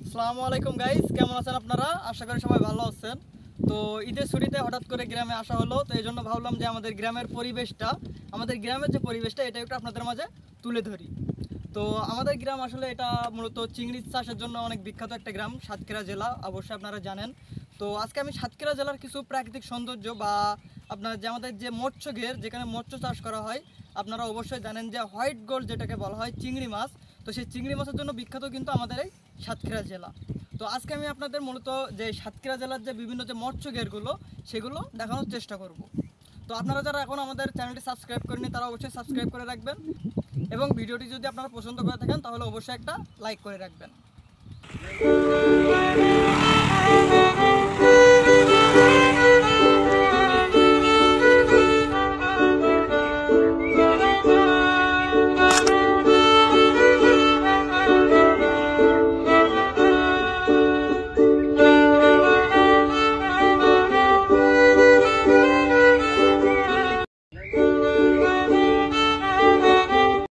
আসসালামু আলাইকুম গাইস, কেমন আছেন আপনারা? আশা করি সবাই ভালো আছেন। তো ঈদের ছুটিতে হঠাৎ করে গ্রামে আসা হলো, তো এই জন্য ভাবলাম যে আমাদের গ্রামের পরিবেশটা এটা একটু আপনাদের মাঝে তুলে ধরি। তো আমাদের গ্রাম আসলে এটা মূলত চিংড়ি চাষের জন্য অনেক বিখ্যাত একটা গ্রাম, সাতক্ষীরা জেলা, অবশ্যই আপনারা জানেন। তো আজকে আমি সাতক্ষীরা জেলার কিছু প্রাকৃতিক সৌন্দর্য বা আপনার যে আমাদের যে মৎস্য ঘের, যেখানে মৎস্য চাষ করা হয়, আপনারা অবশ্যই জানেন যে হোয়াইট গোল্ড যেটাকে বলা হয় চিংড়ি মাছ। তো সেই চিংড়ি মাছের জন্য বিখ্যাত কিন্তু আমাদের এই সাতক্ষীরা জেলা। তো আজকে আমি আপনাদের মূলত যে সাতক্ষীরা জেলার যে বিভিন্ন যে মৎস্য ঘেরগুলো সেগুলো দেখানোর চেষ্টা করব। তো আপনারা যারা এখন আমাদের চ্যানেলটি সাবস্ক্রাইব করেনি তারা অবশ্যই সাবস্ক্রাইব করে রাখবেন, এবং ভিডিওটি যদি আপনারা পছন্দ করে থাকেন তাহলে অবশ্যই একটা লাইক করে রাখবেন।